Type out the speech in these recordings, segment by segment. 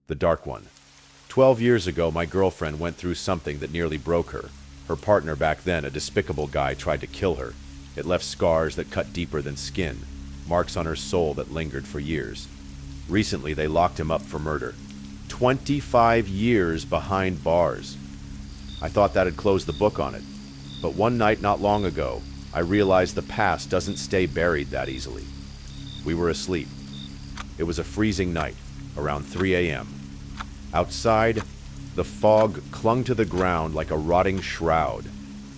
The Dark One. 12 years ago, my girlfriend went through something that nearly broke her. Her partner back then, a despicable guy, tried to kill her. It left scars that cut deeper than skin, marks on her soul that lingered for years. Recently, they locked him up for murder. 25 years behind bars. I thought that had closed the book on it. But one night not long ago, I realized the past doesn't stay buried that easily. We were asleep. It was a freezing night, around 3 a.m. Outside, the fog clung to the ground like a rotting shroud,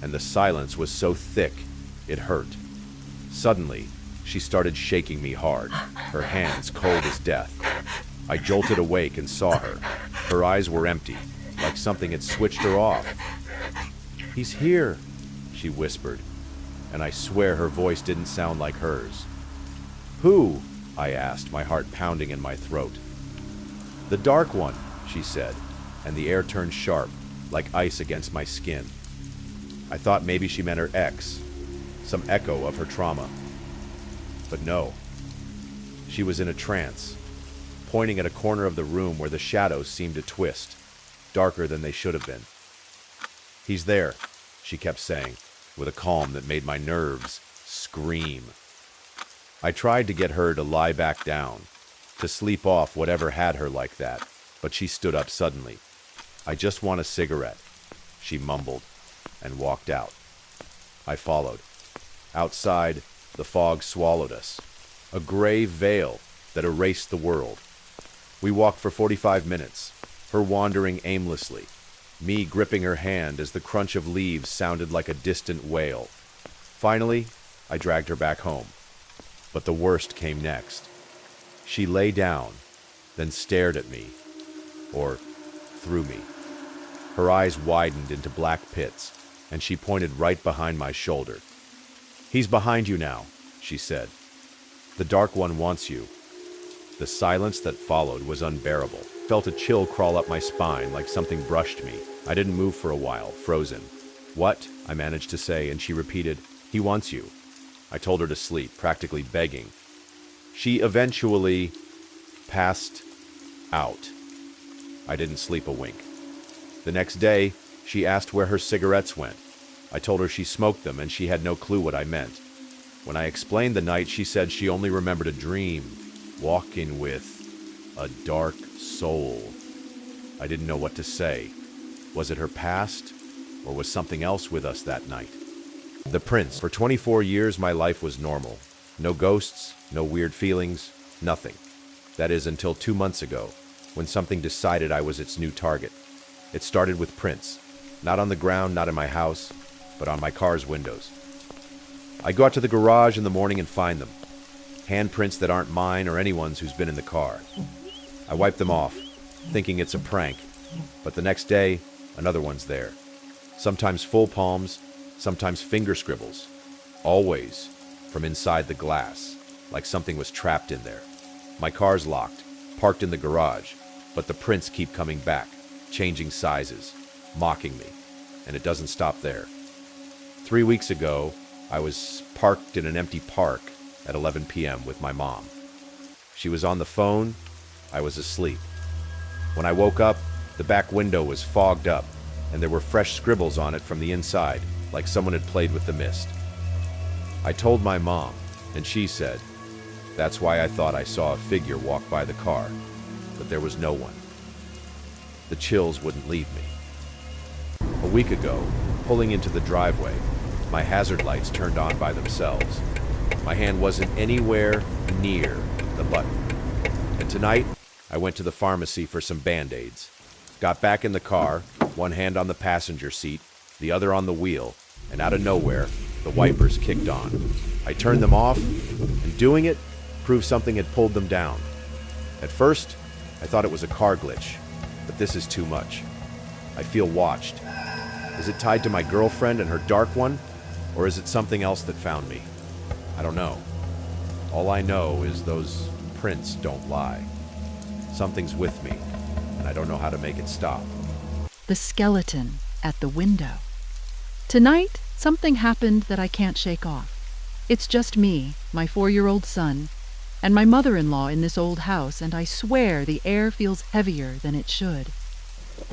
and the silence was so thick it hurt. Suddenly, she started shaking me hard, her hands cold as death. I jolted awake and saw her. Her eyes were empty, like something had switched her off. "He's here," she whispered, and I swear her voice didn't sound like hers. "Who?" I asked, my heart pounding in my throat. "The Dark One," she said, and the air turned sharp, like ice against my skin. I thought maybe she meant her ex, some echo of her trauma. But no. She was in a trance, pointing at a corner of the room where the shadows seemed to twist, darker than they should have been. "He's there," she kept saying, with a calm that made my nerves scream. I tried to get her to lie back down, to sleep off whatever had her like that, but she stood up suddenly. "I just want a cigarette," she mumbled, and walked out. I followed. Outside, the fog swallowed us, a gray veil that erased the world. We walked for 45 minutes, her wandering aimlessly, me gripping her hand as the crunch of leaves sounded like a distant wail. Finally, I dragged her back home. But the worst came next. She lay down, then stared at me, or through me. Her eyes widened into black pits, and she pointed right behind my shoulder. "He's behind you now," she said. "The Dark One wants you." The silence that followed was unbearable. Felt a chill crawl up my spine like something brushed me. I didn't move for a while, frozen. "What?" I managed to say, and she repeated, "He wants you." I told her to sleep, practically begging. She eventually passed out. I didn't sleep a wink. The next day, she asked where her cigarettes went. I told her she smoked them and she had no clue what I meant. When I explained the night, she said she only remembered a dream, walking with a dark soul. I didn't know what to say. Was it her past, or was something else with us that night? The Prince. For 24 years, my life was normal. No ghosts, no weird feelings, nothing. That is, until 2 months ago, when something decided I was its new target. It started with prints. Not on the ground, not in my house, but on my car's windows. I go out to the garage in the morning and find them. Handprints that aren't mine or anyone's who's been in the car. I wipe them off, thinking it's a prank, but the next day, another one's there. Sometimes full palms, sometimes finger scribbles. Always from inside the glass, like something was trapped in there. My car's locked, parked in the garage, but the prints keep coming back, changing sizes, mocking me, and it doesn't stop there. 3 weeks ago, I was parked in an empty park at 11 p.m. with my mom. She was on the phone, I was asleep. When I woke up, the back window was fogged up, and there were fresh scribbles on it from the inside, like someone had played with the mist. I told my mom, and she said, "That's why I thought I saw a figure walk by the car, but there was no one." The chills wouldn't leave me. A week ago, pulling into the driveway, my hazard lights turned on by themselves. My hand wasn't anywhere near the button. And tonight, I went to the pharmacy for some Band-Aids. Got back in the car, one hand on the passenger seat, the other on the wheel, and out of nowhere, the wipers kicked on. I turned them off, and doing it proved something had pulled them down. At first, I thought it was a car glitch, but this is too much. I feel watched. Is it tied to my girlfriend and her Dark One, or is it something else that found me? I don't know. All I know is those prints don't lie. Something's with me, and I don't know how to make it stop. The skeleton at the window. Tonight, something happened that I can't shake off. It's just me, my 4-year-old son, and my mother-in-law in this old house, and I swear the air feels heavier than it should.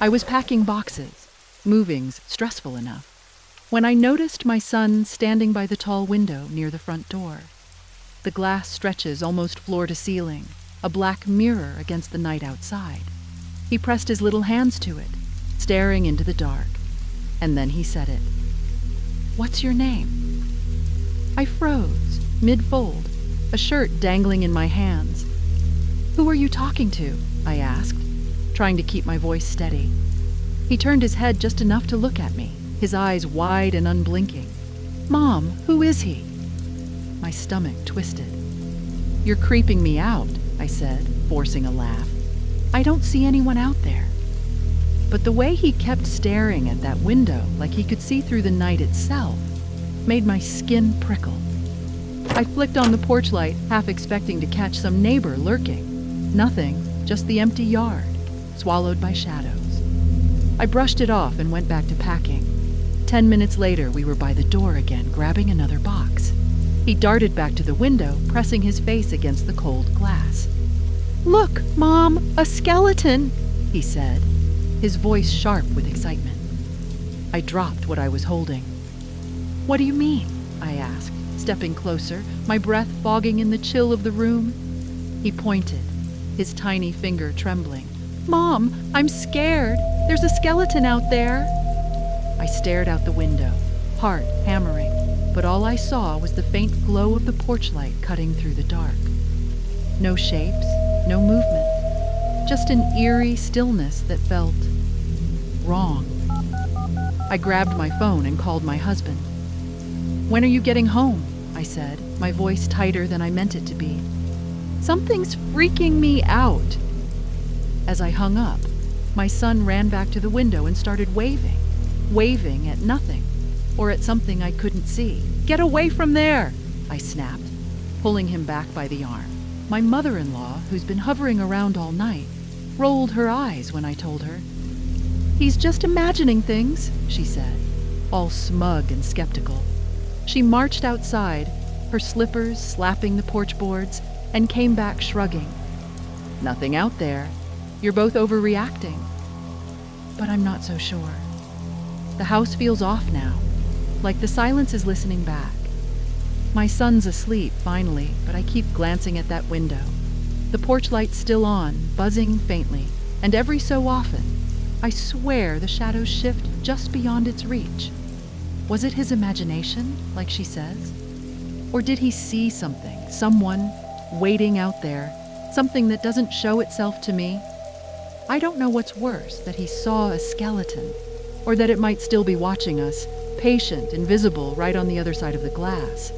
I was packing boxes. Moving's stressful enough, when I noticed my son standing by the tall window near the front door. The glass stretches almost floor to ceiling, a black mirror against the night outside. He pressed his little hands to it, staring into the dark, and then he said it. "What's your name?" I froze, mid-fold, a shirt dangling in my hands. "Who are you talking to?" I asked, trying to keep my voice steady. He turned his head just enough to look at me, his eyes wide and unblinking. "Mom, who is he?" My stomach twisted. "You're creeping me out," I said, forcing a laugh. "I don't see anyone out there." But the way he kept staring at that window like he could see through the night itself made my skin prickle. I flicked on the porch light, half expecting to catch some neighbor lurking. Nothing, just the empty yard, swallowed by shadows. I brushed it off and went back to packing. 10 minutes later, we were by the door again, grabbing another box. He darted back to the window, pressing his face against the cold glass. "Look, Mom, a skeleton," he said, his voice sharp with excitement. I dropped what I was holding. "What do you mean?" I asked, stepping closer, my breath fogging in the chill of the room. He pointed, his tiny finger trembling. "Mom, I'm scared. There's a skeleton out there." I stared out the window, heart hammering, but all I saw was the faint glow of the porch light cutting through the dark. No shapes, no movement, just an eerie stillness that felt wrong. I grabbed my phone and called my husband. "When are you getting home?" I said, my voice tighter than I meant it to be. "Something's freaking me out." As I hung up, my son ran back to the window and started waving at nothing, or at something I couldn't see. "Get away from there!" I snapped, pulling him back by the arm. My mother-in-law, who's been hovering around all night, rolled her eyes when I told her. "He's just imagining things," she said, all smug and skeptical. She marched outside, her slippers slapping the porch boards, and came back shrugging. "Nothing out there. You're both overreacting." But I'm not so sure. The house feels off now, like the silence is listening back. My son's asleep, finally, but I keep glancing at that window. The porch light's still on, buzzing faintly, and every so often, I swear the shadows shift just beyond its reach. Was it his imagination, like she says? Or did he see something, someone, waiting out there, something that doesn't show itself to me? I don't know what's worse, that he saw a skeleton, or that it might still be watching us, patient, invisible, right on the other side of the glass.